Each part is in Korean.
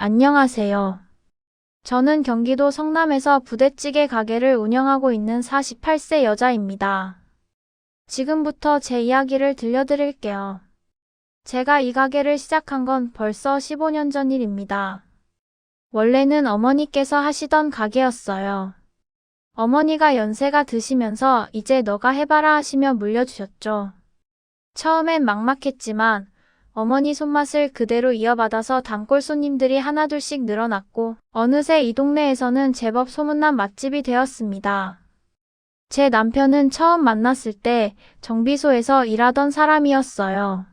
안녕하세요. 저는 경기도 성남에서 부대찌개 가게를 운영하고 있는 48세 여자입니다. 지금부터 제 이야기를 들려드릴게요. 제가 이 가게를 시작한 건 벌써 15년 전 일입니다. 원래는 어머니께서 하시던 가게였어요. 어머니가 연세가 드시면서 이제 너가 해봐라 하시며 물려주셨죠. 처음엔 막막했지만 어머니 손맛을 그대로 이어받아서 단골 손님들이 하나둘씩 늘어났고 어느새 이 동네에서는 제법 소문난 맛집이 되었습니다. 제 남편은 처음 만났을 때 정비소에서 일하던 사람이었어요.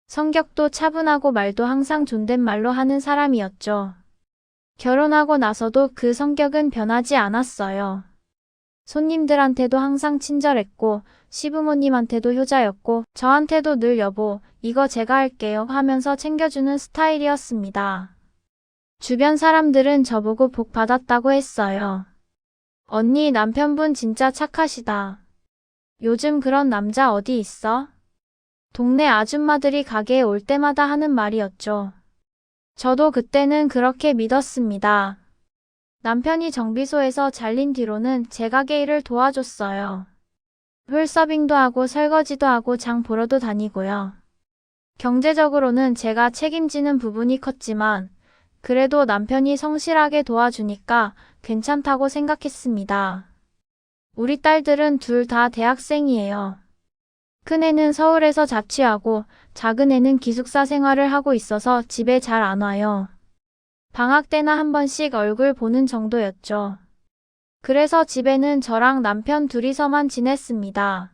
성격도 차분하고 말도 항상 존댓말로 하는 사람이었죠. 결혼하고 나서도 그 성격은 변하지 않았어요. 손님들한테도 항상 친절했고 시부모님한테도 효자였고 저한테도 늘 여보, 이거 제가 할게요 하면서 챙겨주는 스타일이었습니다. 주변 사람들은 저보고 복 받았다고 했어요. 언니 남편분 진짜 착하시다. 요즘 그런 남자 어디 있어? 동네 아줌마들이 가게에 올 때마다 하는 말이었죠. 저도 그때는 그렇게 믿었습니다. 남편이 정비소에서 잘린 뒤로는 제 가게 일을 도와줬어요. 홀서빙도 하고 설거지도 하고 장 보러도 다니고요. 경제적으로는 제가 책임지는 부분이 컸지만 그래도 남편이 성실하게 도와주니까 괜찮다고 생각했습니다. 우리 딸들은 둘 다 대학생이에요. 큰애는 서울에서 자취하고 작은애는 기숙사 생활을 하고 있어서 집에 잘 안 와요. 방학 때나 한 번씩 얼굴 보는 정도였죠. 그래서 집에는 저랑 남편 둘이서만 지냈습니다.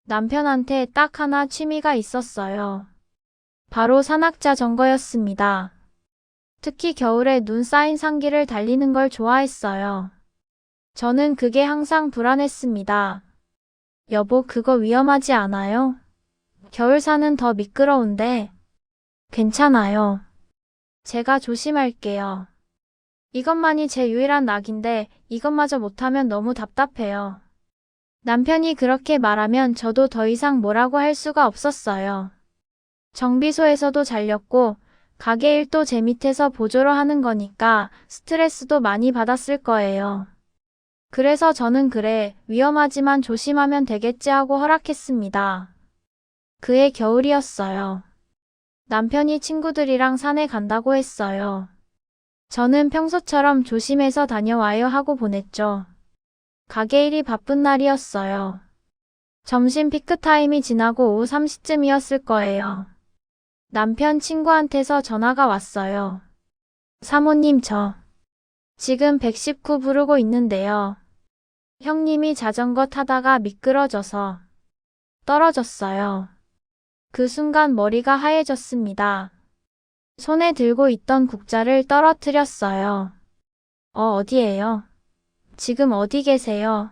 남편한테 딱 하나 취미가 있었어요. 바로 산악자전거였습니다. 특히 겨울에 눈 쌓인 산길을 달리는 걸 좋아했어요. 저는 그게 항상 불안했습니다. 여보, 그거 위험하지 않아요? 겨울산은 더 미끄러운데. 괜찮아요. 제가 조심할게요. 이것만이 제 유일한 낙인데 이것마저 못하면 너무 답답해요. 남편이 그렇게 말하면 저도 더 이상 뭐라고 할 수가 없었어요. 정비소에서도 잘렸고 가게 일도 제 밑에서 보조로 하는 거니까 스트레스도 많이 받았을 거예요. 그래서 저는 그래, 위험하지만 조심하면 되겠지 하고 허락했습니다. 그해 겨울이었어요. 남편이 친구들이랑 산에 간다고 했어요. 저는 평소처럼 조심해서 다녀와요 하고 보냈죠. 가게 일이 바쁜 날이었어요. 점심 피크타임이 지나고 오후 3시쯤이었을 거예요. 남편 친구한테서 전화가 왔어요. 사모님, 저 지금 119 부르고 있는데요. 형님이 자전거 타다가 미끄러져서 떨어졌어요. 그 순간 머리가 하얘졌습니다. 손에 들고 있던 국자를 떨어뜨렸어요. 어디에요? 지금 어디 계세요?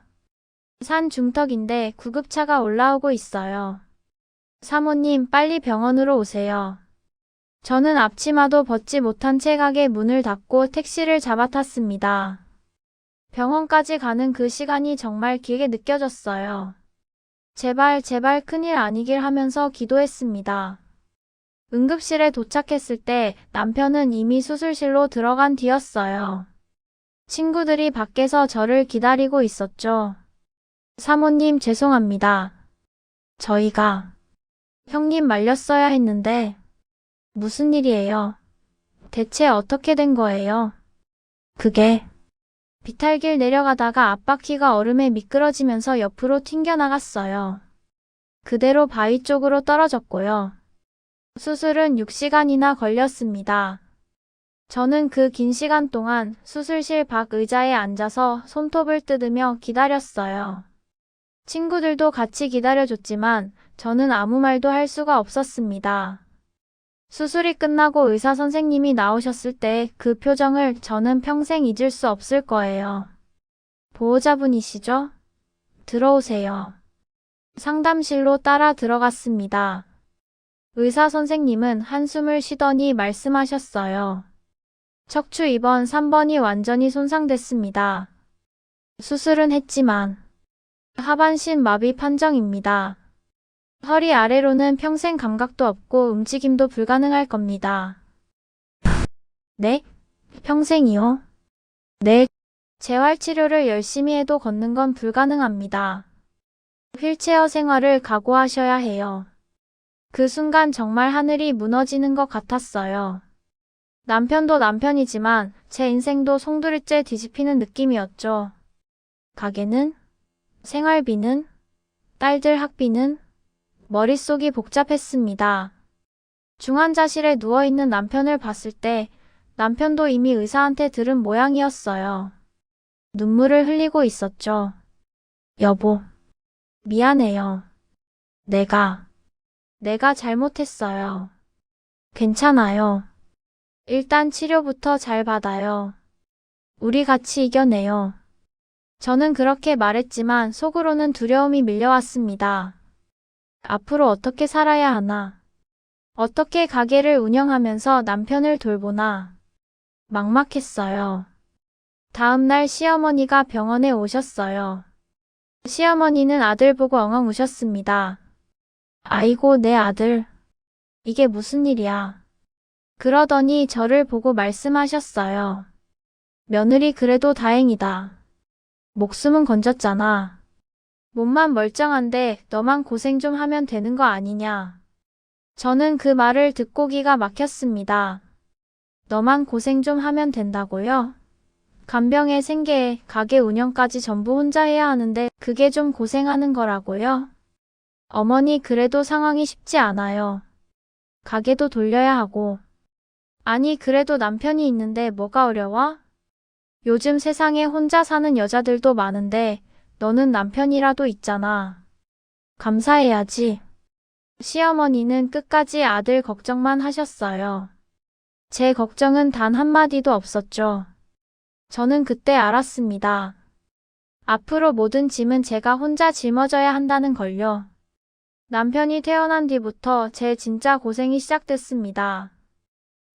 산 중턱인데 구급차가 올라오고 있어요. 사모님, 빨리 병원으로 오세요. 저는 앞치마도 벗지 못한 채 가게 문을 닫고 택시를 잡아탔습니다. 병원까지 가는 그 시간이 정말 길게 느껴졌어요. 제발 제발 큰일 아니길 하면서 기도했습니다. 응급실에 도착했을 때 남편은 이미 수술실로 들어간 뒤였어요. 친구들이 밖에서 저를 기다리고 있었죠. 사모님, 죄송합니다. 저희가 형님 말렸어야 했는데 무슨 일이에요? 대체 어떻게 된 거예요? 그게 비탈길 내려가다가 앞바퀴가 얼음에 미끄러지면서 옆으로 튕겨나갔어요. 그대로 바위 쪽으로 떨어졌고요. 수술은 6시간이나 걸렸습니다. 저는 그 긴 시간 동안 수술실 밖 의자에 앉아서 손톱을 뜯으며 기다렸어요. 친구들도 같이 기다려줬지만 저는 아무 말도 할 수가 없었습니다. 수술이 끝나고 의사 선생님이 나오셨을 때 그 표정을 저는 평생 잊을 수 없을 거예요. 보호자분이시죠? 들어오세요. 상담실로 따라 들어갔습니다. 의사 선생님은 한숨을 쉬더니 말씀하셨어요. 척추 2번, 3번이 완전히 손상됐습니다. 수술은 했지만 하반신 마비 판정입니다. 허리 아래로는 평생 감각도 없고 움직임도 불가능할 겁니다. 네? 평생이요? 네. 재활치료를 열심히 해도 걷는 건 불가능합니다. 휠체어 생활을 각오하셔야 해요. 그 순간 정말 하늘이 무너지는 것 같았어요. 남편도 남편이지만 제 인생도 송두리째 뒤집히는 느낌이었죠. 가게는? 생활비는? 딸들 학비는? 머릿속이 복잡했습니다. 중환자실에 누워있는 남편을 봤을 때 남편도 이미 의사한테 들은 모양이었어요. 눈물을 흘리고 있었죠. 여보, 미안해요. 내가 잘못했어요. 괜찮아요. 일단 치료부터 잘 받아요. 우리 같이 이겨내요. 저는 그렇게 말했지만 속으로는 두려움이 밀려왔습니다. 앞으로 어떻게 살아야 하나? 어떻게 가게를 운영하면서 남편을 돌보나? 막막했어요. 다음 날 시어머니가 병원에 오셨어요. 시어머니는 아들 보고 엉엉 우셨습니다. 아이고, 내 아들. 이게 무슨 일이야? 그러더니 저를 보고 말씀하셨어요. 며느리 그래도 다행이다. 목숨은 건졌잖아. 몸만 멀쩡한데 너만 고생 좀 하면 되는 거 아니냐. 저는 그 말을 듣고 기가 막혔습니다. 너만 고생 좀 하면 된다고요? 간병에 생계에 가게 운영까지 전부 혼자 해야 하는데 그게 좀 고생하는 거라고요? 어머니 그래도 상황이 쉽지 않아요. 가게도 돌려야 하고. 아니 그래도 남편이 있는데 뭐가 어려워? 요즘 세상에 혼자 사는 여자들도 많은데 너는 남편이라도 있잖아. 감사해야지. 시어머니는 끝까지 아들 걱정만 하셨어요. 제 걱정은 단 한마디도 없었죠. 저는 그때 알았습니다. 앞으로 모든 짐은 제가 혼자 짊어져야 한다는 걸요. 남편이 퇴원한 뒤부터 제 진짜 고생이 시작됐습니다.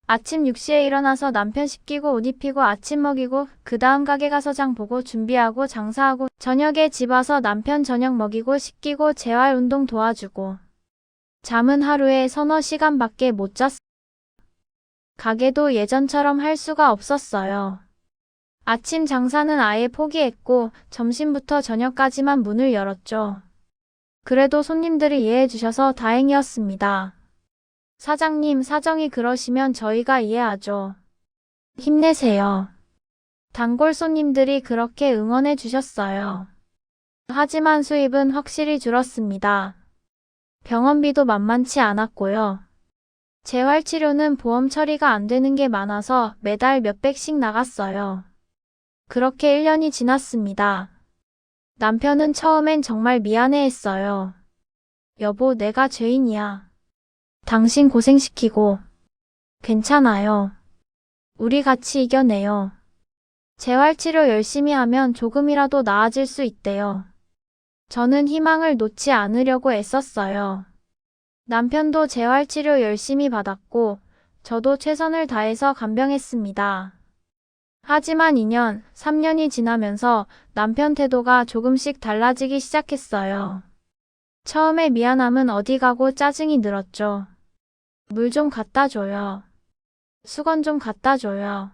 아침 6시에 일어나서 남편 씻기고 옷 입히고 아침 먹이고 그 다음 가게 가서 장 보고 준비하고 장사하고 저녁에 집 와서 남편 저녁 먹이고 씻기고 재활 운동 도와주고 잠은 하루에 서너 시간밖에 못 잤어요. 가게도 예전처럼 할 수가 없었어요. 아침 장사는 아예 포기했고 점심부터 저녁까지만 문을 열었죠. 그래도 손님들이 이해해 주셔서 다행이었습니다. 사장님, 사정이 그러시면 저희가 이해하죠. 힘내세요. 단골 손님들이 그렇게 응원해 주셨어요. 하지만 수입은 확실히 줄었습니다. 병원비도 만만치 않았고요. 재활치료는 보험 처리가 안 되는 게 많아서 매달 몇백씩 나갔어요. 그렇게 1년이 지났습니다. 남편은 처음엔 정말 미안해했어요. 여보, 내가 죄인이야. 당신 고생시키고. 괜찮아요. 우리 같이 이겨내요. 재활치료 열심히 하면 조금이라도 나아질 수 있대요. 저는 희망을 놓지 않으려고 애썼어요. 남편도 재활치료 열심히 받았고 저도 최선을 다해서 간병했습니다. 하지만 2년, 3년이 지나면서 남편 태도가 조금씩 달라지기 시작했어요. 처음에 미안함은 어디 가고 짜증이 늘었죠. 물 좀 갖다 줘요. 수건 좀 갖다 줘요.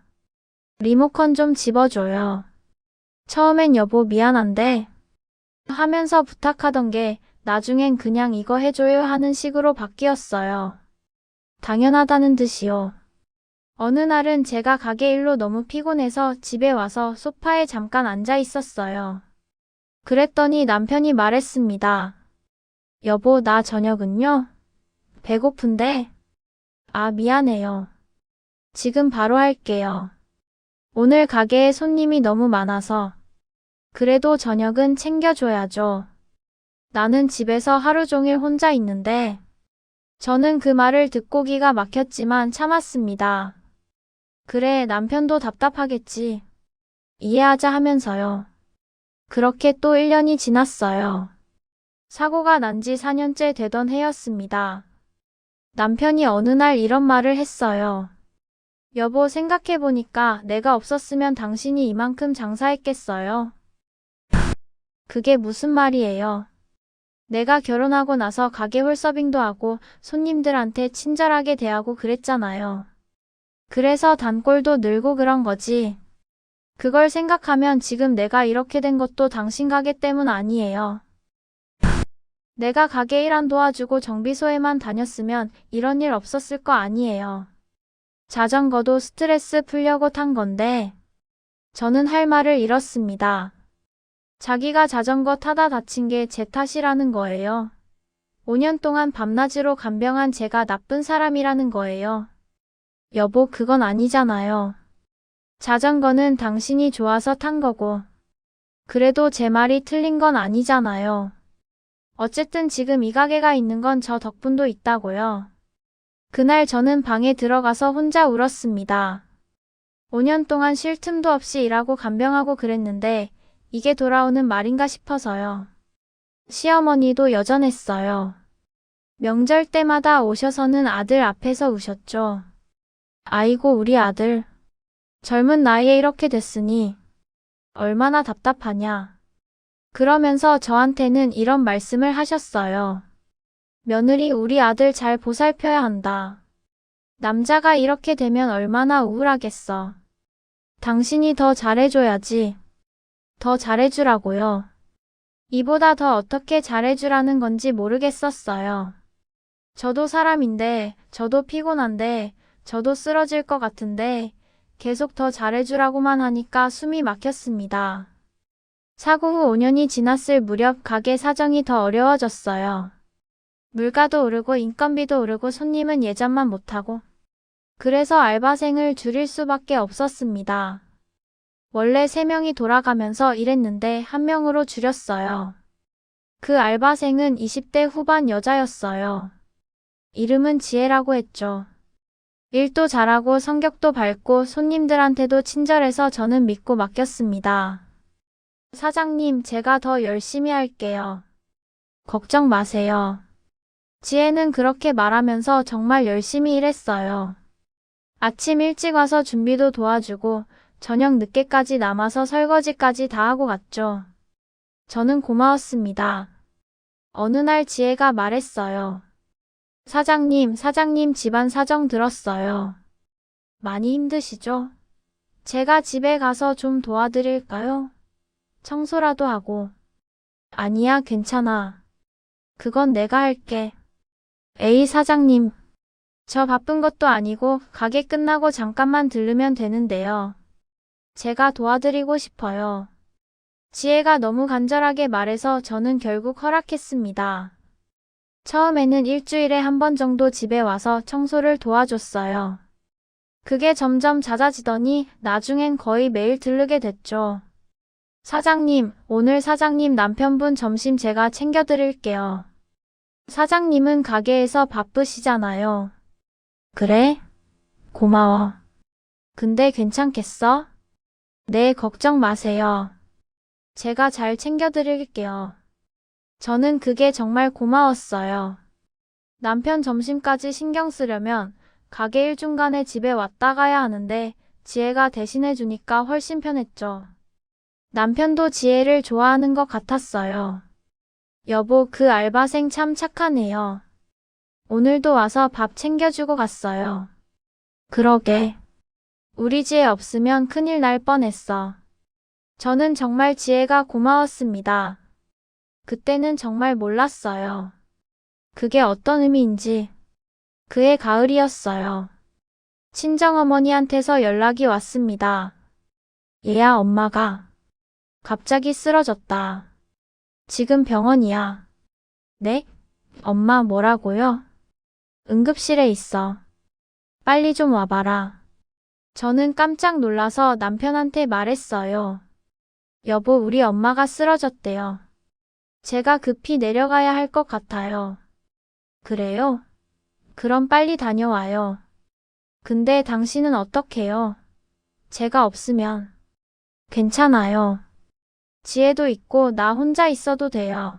리모컨 좀 집어줘요. 처음엔 여보 미안한데 하면서 부탁하던 게 나중엔 그냥 이거 해줘요 하는 식으로 바뀌었어요. 당연하다는 듯이요. 어느 날은 제가 가게 일로 너무 피곤해서 집에 와서 소파에 잠깐 앉아 있었어요. 그랬더니 남편이 말했습니다. 여보, 나 저녁은요? 배고픈데? 아, 미안해요. 지금 바로 할게요. 오늘 가게에 손님이 너무 많아서. 그래도 저녁은 챙겨줘야죠. 나는 집에서 하루 종일 혼자 있는데. 저는 그 말을 듣고 기가 막혔지만 참았습니다. 그래, 남편도 답답하겠지. 이해하자 하면서요. 그렇게 또 1년이 지났어요. 사고가 난 지 4년째 되던 해였습니다. 남편이 어느 날 이런 말을 했어요. 여보, 생각해보니까 내가 없었으면 당신이 이만큼 장사했겠어요? 그게 무슨 말이에요? 내가 결혼하고 나서 가게 홀서빙도 하고 손님들한테 친절하게 대하고 그랬잖아요. 그래서 단골도 늘고 그런 거지. 그걸 생각하면 지금 내가 이렇게 된 것도 당신 가게 때문 아니에요. 내가 가게 일 안 도와주고 정비소에만 다녔으면 이런 일 없었을 거 아니에요. 자전거도 스트레스 풀려고 탄 건데 저는 할 말을 잃었습니다. 자기가 자전거 타다 다친 게 제 탓이라는 거예요. 5년 동안 밤낮으로 간병한 제가 나쁜 사람이라는 거예요. 여보, 그건 아니잖아요. 자전거는 당신이 좋아서 탄 거고. 그래도 제 말이 틀린 건 아니잖아요. 어쨌든 지금 이 가게가 있는 건 저 덕분도 있다고요. 그날 저는 방에 들어가서 혼자 울었습니다. 5년 동안 쉴 틈도 없이 일하고 간병하고 그랬는데 이게 돌아오는 말인가 싶어서요. 시어머니도 여전했어요. 명절 때마다 오셔서는 아들 앞에서 우셨죠. 아이고 우리 아들. 젊은 나이에 이렇게 됐으니 얼마나 답답하냐. 그러면서 저한테는 이런 말씀을 하셨어요. 며느리 우리 아들 잘 보살펴야 한다. 남자가 이렇게 되면 얼마나 우울하겠어. 당신이 더 잘해줘야지. 더 잘해주라고요. 이보다 더 어떻게 잘해주라는 건지 모르겠었어요. 저도 사람인데, 저도 피곤한데, 저도 쓰러질 것 같은데 계속 더 잘해주라고만 하니까 숨이 막혔습니다. 사고 후 5년이 지났을 무렵 가게 사정이 더 어려워졌어요. 물가도 오르고 인건비도 오르고 손님은 예전만 못하고 그래서 알바생을 줄일 수밖에 없었습니다. 원래 3명이 돌아가면서 일했는데 1명으로 줄였어요. 그 알바생은 20대 후반 여자였어요. 이름은 지혜라고 했죠. 일도 잘하고 성격도 밝고 손님들한테도 친절해서 저는 믿고 맡겼습니다. 사장님, 제가 더 열심히 할게요. 걱정 마세요. 지혜는 그렇게 말하면서 정말 열심히 일했어요. 아침 일찍 와서 준비도 도와주고 저녁 늦게까지 남아서 설거지까지 다 하고 갔죠. 저는 고마웠습니다. 어느 날 지혜가 말했어요. 사장님 집안 사정 들었어요. 많이 힘드시죠? 제가 집에 가서 좀 도와드릴까요? 청소라도 하고. 아니야, 괜찮아. 그건 내가 할게. 에이, 사장님. 저 바쁜 것도 아니고 가게 끝나고 잠깐만 들르면 되는데요. 제가 도와드리고 싶어요. 지혜가 너무 간절하게 말해서 저는 결국 허락했습니다. 처음에는 일주일에 1번 정도 집에 와서 청소를 도와줬어요. 그게 점점 잦아지더니 나중엔 거의 매일 들르게 됐죠. 사장님, 오늘 사장님 남편분 점심 제가 챙겨드릴게요. 사장님은 가게에서 바쁘시잖아요. 그래? 고마워. 근데 괜찮겠어? 네, 걱정 마세요. 제가 잘 챙겨드릴게요. 저는 그게 정말 고마웠어요. 남편 점심까지 신경 쓰려면 가게 일 중간에 집에 왔다 가야 하는데 지혜가 대신해주니까 훨씬 편했죠. 남편도 지혜를 좋아하는 것 같았어요. 여보, 그 알바생 참 착하네요. 오늘도 와서 밥 챙겨주고 갔어요. 그러게. 우리 지혜 없으면 큰일 날 뻔했어. 저는 정말 지혜가 고마웠습니다. 그때는 정말 몰랐어요. 그게 어떤 의미인지. 그해 가을이었어요. 친정어머니한테서 연락이 왔습니다. 얘야, 엄마가 갑자기 쓰러졌다. 지금 병원이야. 네? 엄마 뭐라고요? 응급실에 있어. 빨리 좀 와봐라. 저는 깜짝 놀라서 남편한테 말했어요. 여보, 우리 엄마가 쓰러졌대요. 제가 급히 내려가야 할 것 같아요. 그래요? 그럼 빨리 다녀와요. 근데 당신은 어떡해요? 제가 없으면. 괜찮아요. 지혜도 있고 나 혼자 있어도 돼요.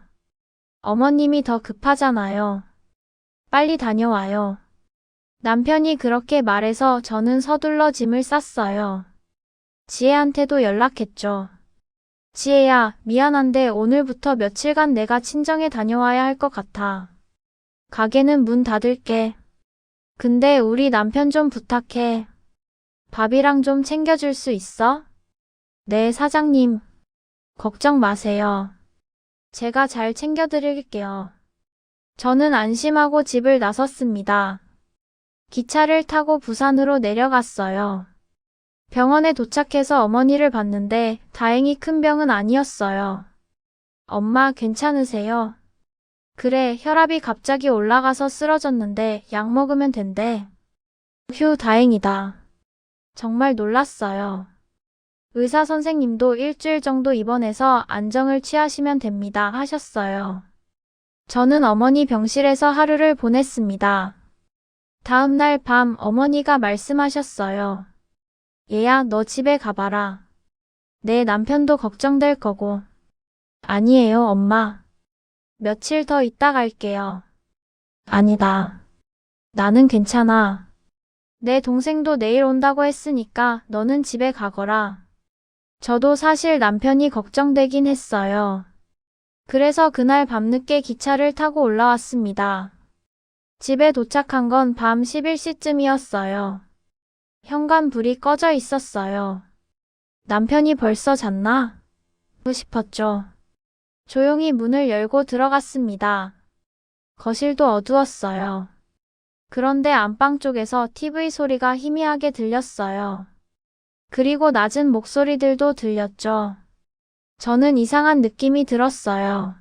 어머님이 더 급하잖아요. 빨리 다녀와요. 남편이 그렇게 말해서 저는 서둘러 짐을 쌌어요. 지혜한테도 연락했죠. 지혜야, 미안한데 오늘부터 며칠간 내가 친정에 다녀와야 할 것 같아. 가게는 문 닫을게. 근데 우리 남편 좀 부탁해. 밥이랑 좀 챙겨줄 수 있어? 네, 사장님. 걱정 마세요. 제가 잘 챙겨드릴게요. 저는 안심하고 집을 나섰습니다. 기차를 타고 부산으로 내려갔어요. 병원에 도착해서 어머니를 봤는데 다행히 큰 병은 아니었어요. 엄마 괜찮으세요? 그래, 혈압이 갑자기 올라가서 쓰러졌는데 약 먹으면 된대. 휴, 다행이다. 정말 놀랐어요. 의사 선생님도 일주일 정도 입원해서 안정을 취하시면 됩니다 하셨어요. 저는 어머니 병실에서 하루를 보냈습니다. 다음 날 밤 어머니가 말씀하셨어요. 얘야, 너 집에 가봐라. 내 남편도 걱정될 거고. 아니에요, 엄마. 며칠 더 있다 갈게요. 아니다. 나는 괜찮아. 내 동생도 내일 온다고 했으니까 너는 집에 가거라. 저도 사실 남편이 걱정되긴 했어요. 그래서 그날 밤늦게 기차를 타고 올라왔습니다. 집에 도착한 건 밤 11시쯤이었어요. 현관불이 꺼져 있었어요. 남편이 벌써 잤나? 싶었죠. 조용히 문을 열고 들어갔습니다. 거실도 어두웠어요. 그런데 안방 쪽에서 TV 소리가 희미하게 들렸어요. 그리고 낮은 목소리들도 들렸죠. 저는 이상한 느낌이 들었어요.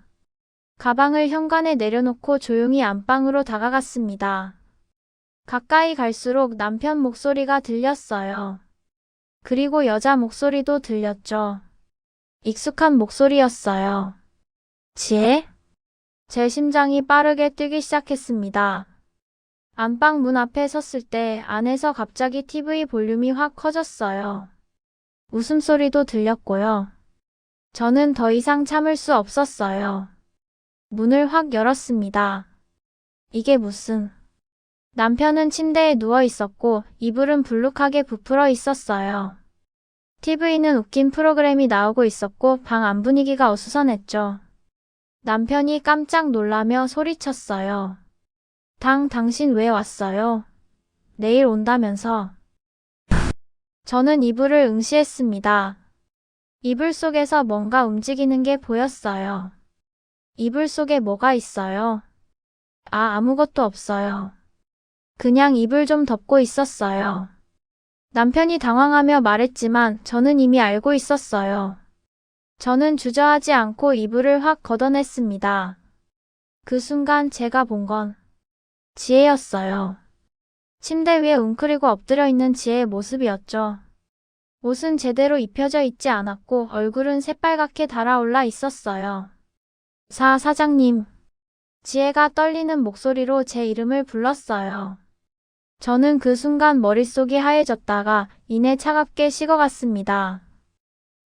가방을 현관에 내려놓고 조용히 안방으로 다가갔습니다. 가까이 갈수록 남편 목소리가 들렸어요. 그리고 여자 목소리도 들렸죠. 익숙한 목소리였어요. 지혜? 제 심장이 빠르게 뛰기 시작했습니다. 안방 문 앞에 섰을 때 안에서 갑자기 TV 볼륨이 확 커졌어요. 웃음소리도 들렸고요. 저는 더 이상 참을 수 없었어요. 문을 확 열었습니다. 이게 무슨... 남편은 침대에 누워 있었고 이불은 불룩하게 부풀어 있었어요. TV는 웃긴 프로그램이 나오고 있었고 방 안 분위기가 어수선했죠. 남편이 깜짝 놀라며 소리쳤어요. 당신 왜 왔어요? 내일 온다면서. 저는 이불을 응시했습니다. 이불 속에서 뭔가 움직이는 게 보였어요. 이불 속에 뭐가 있어요? 아무것도 없어요. 그냥 이불 좀 덮고 있었어요. 남편이 당황하며 말했지만 저는 이미 알고 있었어요. 저는 주저하지 않고 이불을 확 걷어냈습니다. 그 순간 제가 본 건 지혜였어요. 침대 위에 웅크리고 엎드려 있는 지혜의 모습이었죠. 옷은 제대로 입혀져 있지 않았고 얼굴은 새빨갛게 달아올라 있었어요. 사장님. 지혜가 떨리는 목소리로 제 이름을 불렀어요. 저는 그 순간 머릿속이 하얘졌다가 이내 차갑게 식어갔습니다.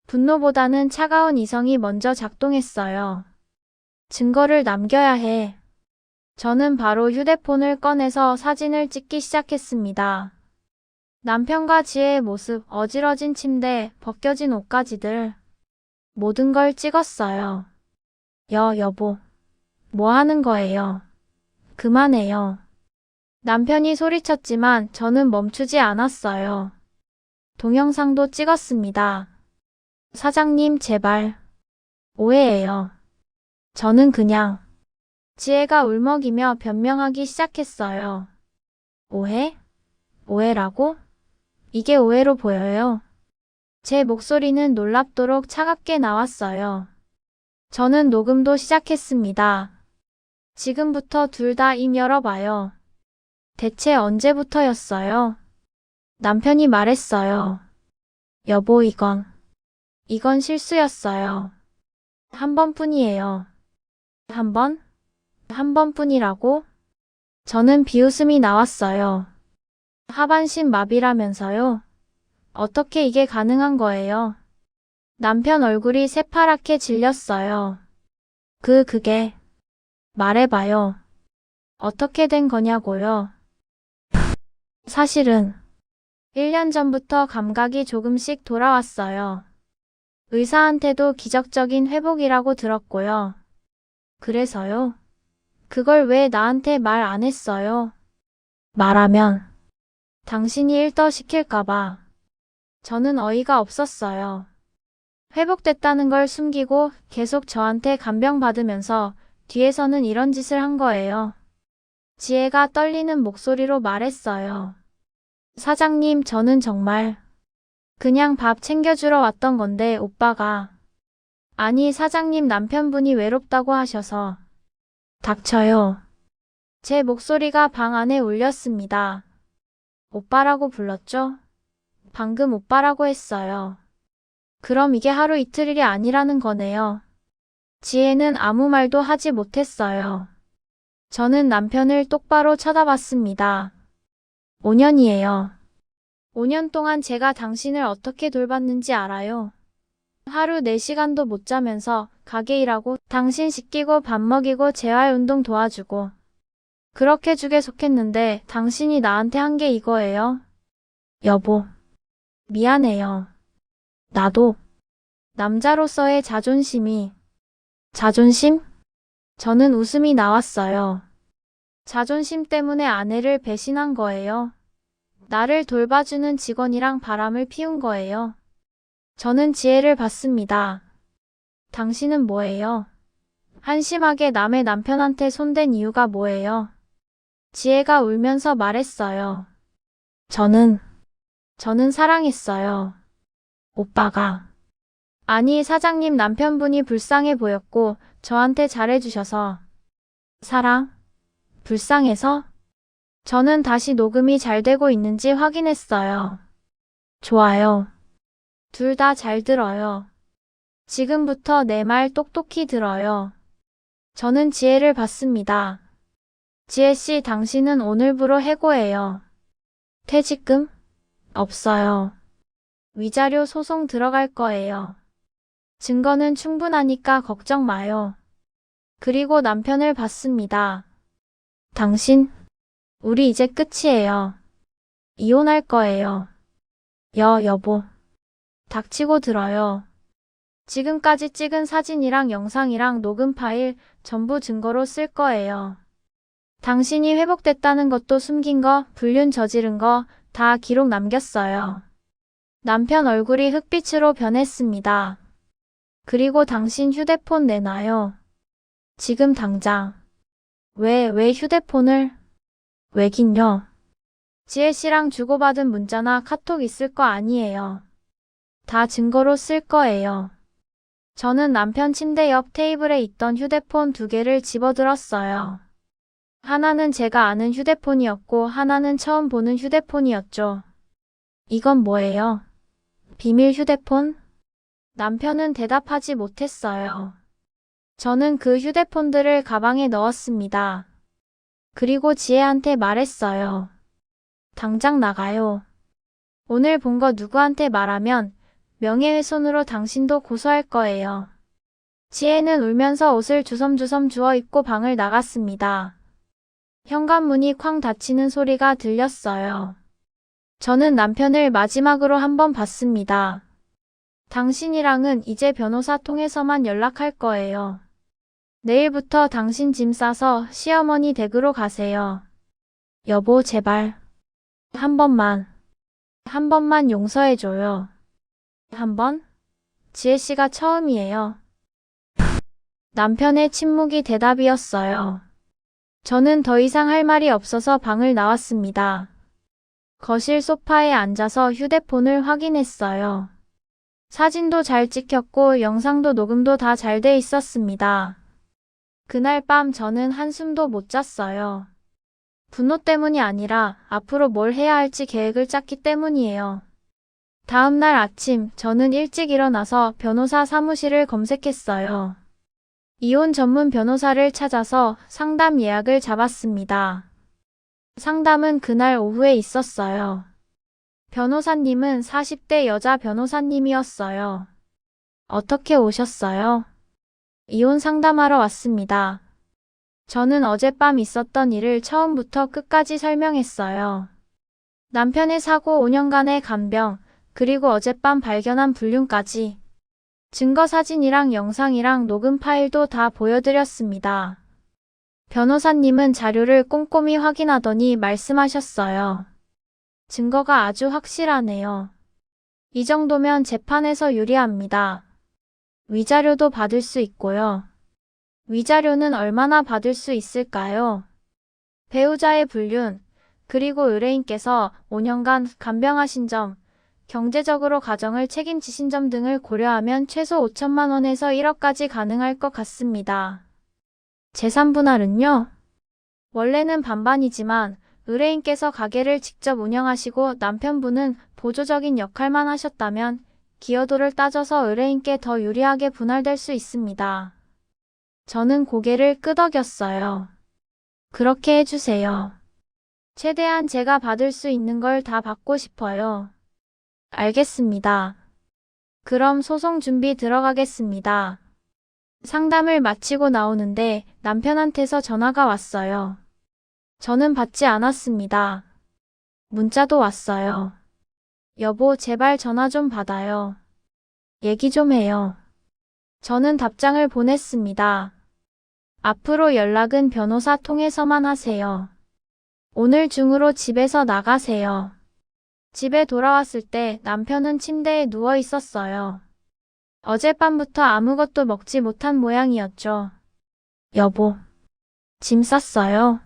분노보다는 차가운 이성이 먼저 작동했어요. 증거를 남겨야 해. 저는 바로 휴대폰을 꺼내서 사진을 찍기 시작했습니다. 남편과 지혜의 모습, 어지러진 침대, 벗겨진 옷가지들. 모든 걸 찍었어요. 여보. 뭐 하는 거예요? 그만해요. 남편이 소리쳤지만 저는 멈추지 않았어요. 동영상도 찍었습니다. 사장님, 제발. 오해예요. 저는 그냥. 지혜가 울먹이며 변명하기 시작했어요. 오해? 오해라고? 이게 오해로 보여요. 제 목소리는 놀랍도록 차갑게 나왔어요. 저는 녹음도 시작했습니다. 지금부터 둘 다 입 열어봐요. 대체 언제부터였어요? 남편이 말했어요. 여보, 이건 실수였어요. 한 번뿐이에요. 한 번? 한 번뿐이라고? 저는 비웃음이 나왔어요. 하반신 마비라면서요? 어떻게 이게 가능한 거예요? 남편 얼굴이 새파랗게 질렸어요. 그게 말해봐요. 어떻게 된 거냐고요? 사실은 1년 전부터 감각이 조금씩 돌아왔어요. 의사한테도 기적적인 회복이라고 들었고요. 그래서요? 그걸 왜 나한테 말 안 했어요? 말하면 당신이 일 더 시킬까봐. 저는 어이가 없었어요. 회복됐다는 걸 숨기고 계속 저한테 간병받으면서 뒤에서는 이런 짓을 한 거예요. 지혜가 떨리는 목소리로 말했어요. 사장님, 저는 정말 그냥 밥 챙겨주러 왔던 건데 오빠가 아니 사장님 남편분이 외롭다고 하셔서 닥쳐요. 제 목소리가 방 안에 울렸습니다. 오빠라고 불렀죠? 방금 오빠라고 했어요. 그럼 이게 하루 이틀이 아니라는 거네요. 지혜는 아무 말도 하지 못했어요. 저는 남편을 똑바로 쳐다봤습니다. 5년이에요. 5년 동안 제가 당신을 어떻게 돌봤는지 알아요? 하루 4시간도 못 자면서 가게 일하고 당신 씻기고 밥 먹이고 재활운동 도와주고 그렇게 죽에 속했는데 당신이 나한테 한 게 이거예요? 여보, 미안해요. 나도 남자로서의 자존심이 자존심? 저는 웃음이 나왔어요. 자존심 때문에 아내를 배신한 거예요. 나를 돌봐주는 직원이랑 바람을 피운 거예요. 저는 지혜를 봤습니다. 당신은 뭐예요? 한심하게 남의 남편한테 손댄 이유가 뭐예요? 지혜가 울면서 말했어요. 저는 사랑했어요. 오빠가. 아니, 사장님 남편분이 불쌍해 보였고 저한테 잘해주셔서. 사랑? 불쌍해서? 저는 다시 녹음이 잘 되고 있는지 확인했어요. 좋아요. 둘 다 잘 들어요. 지금부터 내 말 똑똑히 들어요. 저는 지혜를 봤습니다. 지혜씨, 당신은 오늘부로 해고예요. 퇴직금? 없어요. 위자료 소송 들어갈 거예요. 증거는 충분하니까 걱정 마요. 그리고 남편을 봤습니다. 당신, 우리 이제 끝이에요. 이혼할 거예요. 여보. 닥치고 들어요. 지금까지 찍은 사진이랑 영상이랑 녹음 파일 전부 증거로 쓸 거예요. 당신이 회복됐다는 것도 숨긴 거, 불륜 저지른 거 다 기록 남겼어요. 남편 얼굴이 흑빛으로 변했습니다. 그리고 당신 휴대폰 내놔요. 지금 당장. 왜 휴대폰을? 왜긴요? 지혜씨랑 주고받은 문자나 카톡 있을 거 아니에요. 다 증거로 쓸 거예요. 저는 남편 침대 옆 테이블에 있던 휴대폰 2개를 집어들었어요. 하나는 제가 아는 휴대폰이었고 하나는 처음 보는 휴대폰이었죠. 이건 뭐예요? 비밀 휴대폰? 남편은 대답하지 못했어요. 저는 그 휴대폰들을 가방에 넣었습니다. 그리고 지혜한테 말했어요. 당장 나가요. 오늘 본 거 누구한테 말하면 명예훼손으로 당신도 고소할 거예요. 지혜는 울면서 옷을 주섬주섬 주워 입고 방을 나갔습니다. 현관문이 쾅 닫히는 소리가 들렸어요. 저는 남편을 마지막으로 한번 봤습니다. 당신이랑은 이제 변호사 통해서만 연락할 거예요. 내일부터 당신 짐 싸서 시어머니 댁으로 가세요. 여보, 제발. 한 번만 용서해줘요. 한 번? 지혜씨가 처음이에요. 남편의 침묵이 대답이었어요. 저는 더 이상 할 말이 없어서 방을 나왔습니다. 거실 소파에 앉아서 휴대폰을 확인했어요. 사진도 잘 찍혔고 영상도 녹음도 다 잘 돼 있었습니다. 그날 밤 저는 한숨도 못 잤어요. 분노 때문이 아니라 앞으로 뭘 해야 할지 계획을 짰기 때문이에요. 다음 날 아침 저는 일찍 일어나서 변호사 사무실을 검색했어요. 이혼 전문 변호사를 찾아서 상담 예약을 잡았습니다. 상담은 그날 오후에 있었어요. 변호사님은 40대 여자 변호사님이었어요. 어떻게 오셨어요? 이혼 상담하러 왔습니다. 저는 어젯밤 있었던 일을 처음부터 끝까지 설명했어요. 남편의 사고 5년간의 간병, 그리고 어젯밤 발견한 불륜까지. 증거 사진이랑 영상이랑 녹음 파일도 다 보여드렸습니다. 변호사님은 자료를 꼼꼼히 확인하더니 말씀하셨어요. 증거가 아주 확실하네요. 이 정도면 재판에서 유리합니다. 위자료도 받을 수 있고요. 위자료는 얼마나 받을 수 있을까요? 배우자의 불륜, 그리고 의뢰인께서 5년간 간병하신 점, 경제적으로 가정을 책임지신 점 등을 고려하면 최소 5천만 원에서 1억까지 가능할 것 같습니다. 재산 분할은요? 원래는 반반이지만 의뢰인께서 가게를 직접 운영하시고 남편분은 보조적인 역할만 하셨다면 기여도를 따져서 의뢰인께 더 유리하게 분할될 수 있습니다. 저는 고개를 끄덕였어요. 그렇게 해주세요. 최대한 제가 받을 수 있는 걸 다 받고 싶어요. 알겠습니다. 그럼 소송 준비 들어가겠습니다. 상담을 마치고 나오는데 남편한테서 전화가 왔어요. 저는 받지 않았습니다. 문자도 왔어요. 여보, 제발 전화 좀 받아요. 얘기 좀 해요. 저는 답장을 보냈습니다. 앞으로 연락은 변호사 통해서만 하세요. 오늘 중으로 집에서 나가세요. 집에 돌아왔을 때 남편은 침대에 누워 있었어요. 어젯밤부터 아무것도 먹지 못한 모양이었죠. 여보, 짐 쌌어요?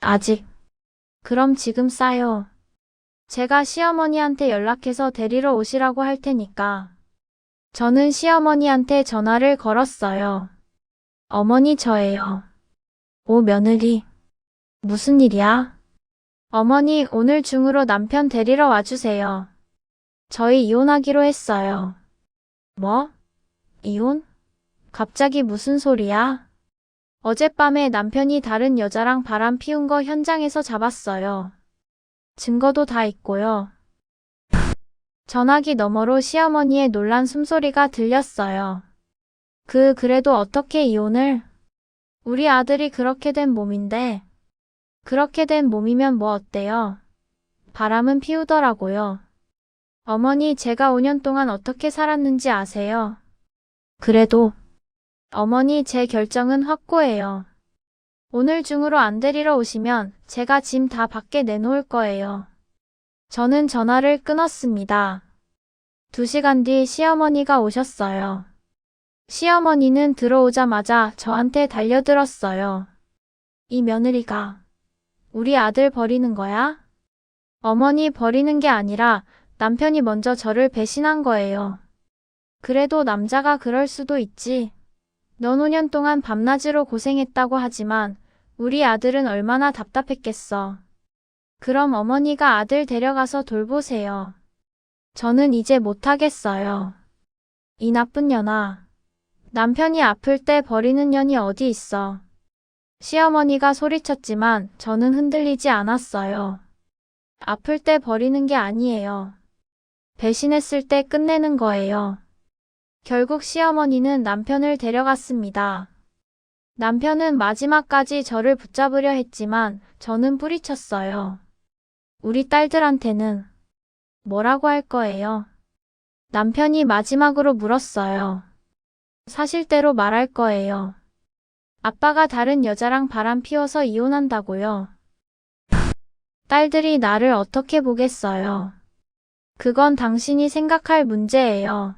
아직. 그럼 지금 싸요. 제가 시어머니한테 연락해서 데리러 오시라고 할 테니까. 저는 시어머니한테 전화를 걸었어요. 어머니, 저예요. 오, 며느리. 무슨 일이야? 어머니, 오늘 중으로 남편 데리러 와주세요. 저희 이혼하기로 했어요. 뭐? 이혼? 갑자기 무슨 소리야? 어젯밤에 남편이 다른 여자랑 바람 피운 거 현장에서 잡았어요. 증거도 다 있고요. 전화기 너머로 시어머니의 놀란 숨소리가 들렸어요. 그래도 어떻게 이혼을? 우리 아들이 그렇게 된 몸인데. 그렇게 된 몸이면 뭐 어때요? 바람은 피우더라고요. 어머니, 제가 5년 동안 어떻게 살았는지 아세요? 그래도 어머니, 제 결정은 확고해요. 오늘 중으로 안 데리러 오시면 제가 짐 다 밖에 내놓을 거예요. 저는 전화를 끊었습니다. 2시간 뒤 시어머니가 오셨어요. 시어머니는 들어오자마자 저한테 달려들었어요. 이 며느리가 우리 아들 버리는 거야? 어머니, 버리는 게 아니라 남편이 먼저 저를 배신한 거예요. 그래도 남자가 그럴 수도 있지. 넌 5년 동안 밤낮으로 고생했다고 하지만 우리 아들은 얼마나 답답했겠어. 그럼 어머니가 아들 데려가서 돌보세요. 저는 이제 못하겠어요. 이 나쁜 년아. 남편이 아플 때 버리는 년이 어디 있어. 시어머니가 소리쳤지만 저는 흔들리지 않았어요. 아플 때 버리는 게 아니에요. 배신했을 때 끝내는 거예요. 결국 시어머니는 남편을 데려갔습니다. 남편은 마지막까지 저를 붙잡으려 했지만 저는 뿌리쳤어요. 우리 딸들한테는 뭐라고 할 거예요? 남편이 마지막으로 물었어요. 사실대로 말할 거예요. 아빠가 다른 여자랑 바람 피워서 이혼한다고요. 딸들이 나를 어떻게 보겠어요? 그건 당신이 생각할 문제예요.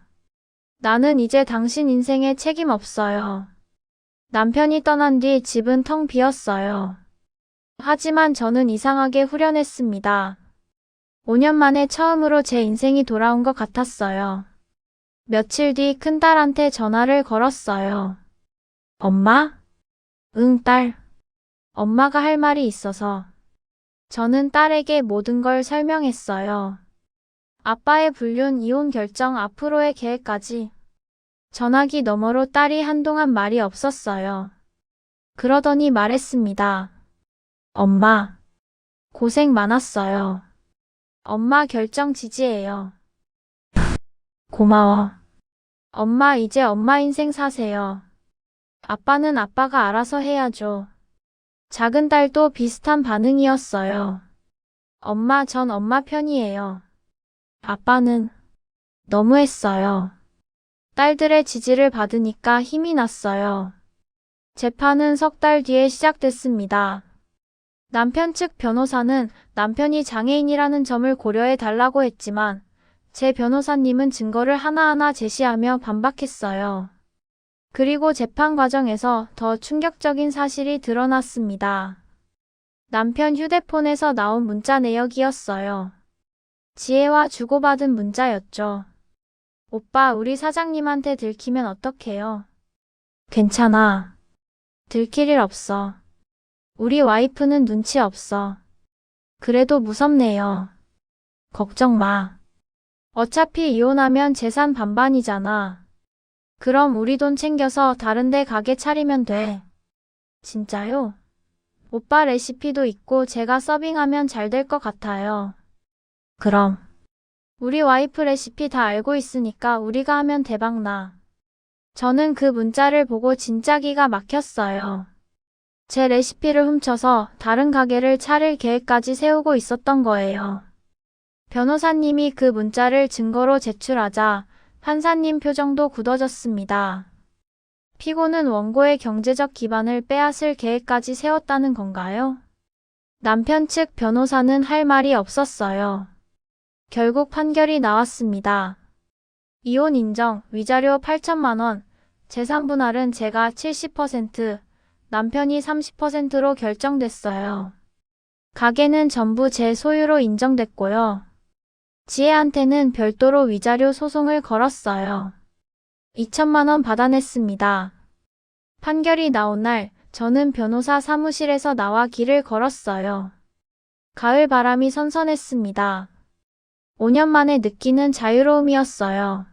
나는 이제 당신 인생에 책임 없어요. 남편이 떠난 뒤 집은 텅 비었어요. 하지만 저는 이상하게 후련했습니다. 5년 만에 처음으로 제 인생이 돌아온 것 같았어요. 며칠 뒤 큰딸한테 전화를 걸었어요. 엄마? 응, 딸. 엄마가 할 말이 있어서. 저는 딸에게 모든 걸 설명했어요. 아빠의 불륜, 이혼 결정, 앞으로의 계획까지. 전화기 너머로 딸이 한동안 말이 없었어요. 그러더니 말했습니다. 엄마, 고생 많았어요. 엄마 결정 지지해요. 고마워. 엄마, 이제 엄마 인생 사세요. 아빠는 아빠가 알아서 해야죠. 작은 딸도 비슷한 반응이었어요. 엄마, 전 엄마 편이에요. 아빠는 너무했어요. 딸들의 지지를 받으니까 힘이 났어요. 재판은 3달 뒤에 시작됐습니다. 남편 측 변호사는 남편이 장애인이라는 점을 고려해 달라고 했지만 제 변호사님은 증거를 하나하나 제시하며 반박했어요. 그리고 재판 과정에서 더 충격적인 사실이 드러났습니다. 남편 휴대폰에서 나온 문자 내역이었어요. 지혜와 주고받은 문자였죠. 오빠, 우리 사장님한테 들키면 어떡해요? 괜찮아. 들킬 일 없어. 우리 와이프는 눈치 없어. 그래도 무섭네요. 걱정 마. 어차피 이혼하면 재산 반반이잖아. 그럼 우리 돈 챙겨서 다른 데 가게 차리면 돼. 진짜요? 오빠 레시피도 있고 제가 서빙하면 잘 될 것 같아요. 그럼. 우리 와이프 레시피 다 알고 있으니까 우리가 하면 대박나. 저는 그 문자를 보고 진짜 기가 막혔어요. 제 레시피를 훔쳐서 다른 가게를 차릴 계획까지 세우고 있었던 거예요. 변호사님이 그 문자를 증거로 제출하자 판사님 표정도 굳어졌습니다. 피고는 원고의 경제적 기반을 빼앗을 계획까지 세웠다는 건가요? 남편 측 변호사는 할 말이 없었어요. 결국 판결이 나왔습니다. 이혼 인정, 위자료 8천만 원, 재산 분할은 제가 70%, 남편이 30%로 결정됐어요. 가게는 전부 제 소유로 인정됐고요. 지혜한테는 별도로 위자료 소송을 걸었어요. 2천만 원 받아냈습니다. 판결이 나온 날 저는 변호사 사무실에서 나와 길을 걸었어요. 가을 바람이 선선했습니다. 5년 만에 느끼는 자유로움이었어요.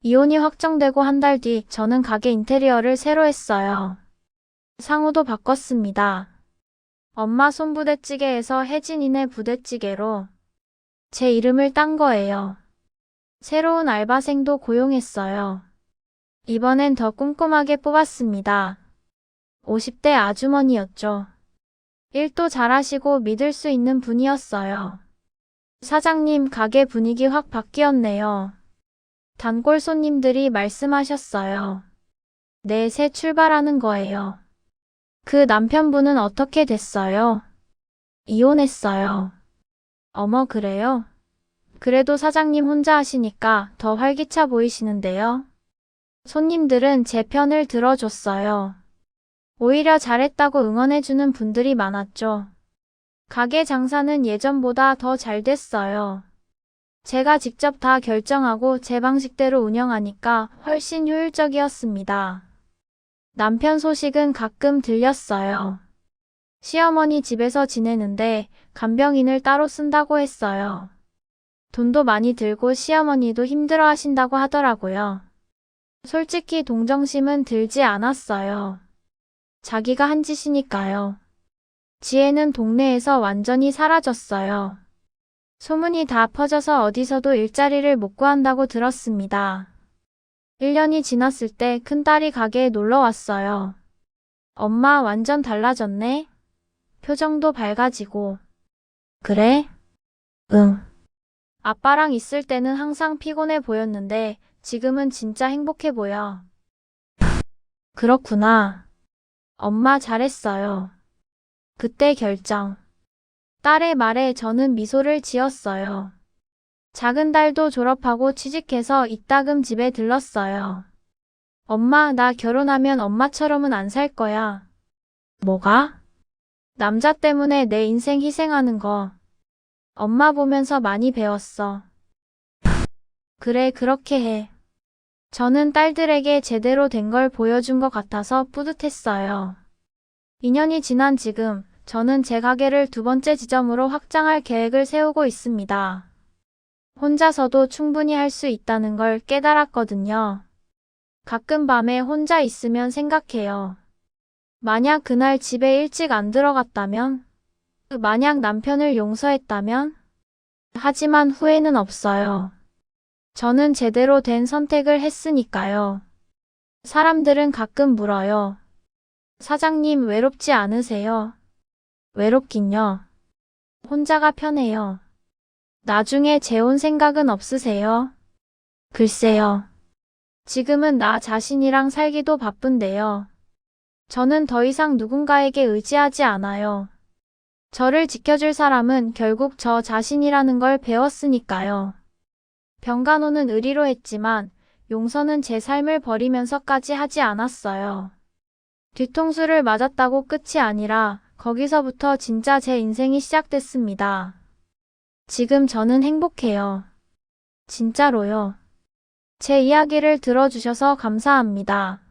이혼이 확정되고 한 달 뒤 저는 가게 인테리어를 새로 했어요. 상호도 바꿨습니다. 엄마 손부대찌개에서 혜진이네 부대찌개로 제 이름을 딴 거예요. 새로운 알바생도 고용했어요. 이번엔 더 꼼꼼하게 뽑았습니다. 50대 아주머니였죠. 일도 잘하시고 믿을 수 있는 분이었어요. 사장님, 가게 분위기 확 바뀌었네요. 단골 손님들이 말씀하셨어요. 네, 새 출발하는 거예요. 그 남편분은 어떻게 됐어요? 이혼했어요. 어머, 그래요? 그래도 사장님 혼자 하시니까 더 활기차 보이시는데요. 손님들은 제 편을 들어줬어요. 오히려 잘했다고 응원해주는 분들이 많았죠. 가게 장사는 예전보다 더 잘 됐어요. 제가 직접 다 결정하고 제 방식대로 운영하니까 훨씬 효율적이었습니다. 남편 소식은 가끔 들렸어요. 시어머니 집에서 지내는데 간병인을 따로 쓴다고 했어요. 돈도 많이 들고 시어머니도 힘들어 하신다고 하더라고요. 솔직히 동정심은 들지 않았어요. 자기가 한 짓이니까요. 지혜는 동네에서 완전히 사라졌어요. 소문이 다 퍼져서 어디서도 일자리를 못 구한다고 들었습니다. 1년이 지났을 때 큰딸이 가게에 놀러 왔어요. 엄마 완전 달라졌네? 표정도 밝아지고. 그래? 응. 아빠랑 있을 때는 항상 피곤해 보였는데 지금은 진짜 행복해 보여. 그렇구나. 엄마 잘했어요. 그때 결정. 딸의 말에 저는 미소를 지었어요. 작은 딸도 졸업하고 취직해서 이따금 집에 들렀어요. 엄마, 나 결혼하면 엄마처럼은 안 살 거야. 뭐가? 남자 때문에 내 인생 희생하는 거. 엄마 보면서 많이 배웠어. 그래, 그렇게 해. 저는 딸들에게 제대로 된 걸 보여준 것 같아서 뿌듯했어요. 2년이 지난 지금, 저는 제 가게를 두 번째 지점으로 확장할 계획을 세우고 있습니다. 혼자서도 충분히 할 수 있다는 걸 깨달았거든요. 가끔 밤에 혼자 있으면 생각해요. 만약 그날 집에 일찍 안 들어갔다면? 만약 남편을 용서했다면? 하지만 후회는 없어요. 저는 제대로 된 선택을 했으니까요. 사람들은 가끔 물어요. 사장님 외롭지 않으세요? 외롭긴요. 혼자가 편해요. 나중에 재혼 생각은 없으세요? 글쎄요. 지금은 나 자신이랑 살기도 바쁜데요. 저는 더 이상 누군가에게 의지하지 않아요. 저를 지켜줄 사람은 결국 저 자신이라는 걸 배웠으니까요. 병간호는 의리로 했지만 용서는 제 삶을 버리면서까지 하지 않았어요. 뒤통수를 맞았다고 끝이 아니라 거기서부터 진짜 제 인생이 시작됐습니다. 지금 저는 행복해요. 진짜로요. 제 이야기를 들어주셔서 감사합니다.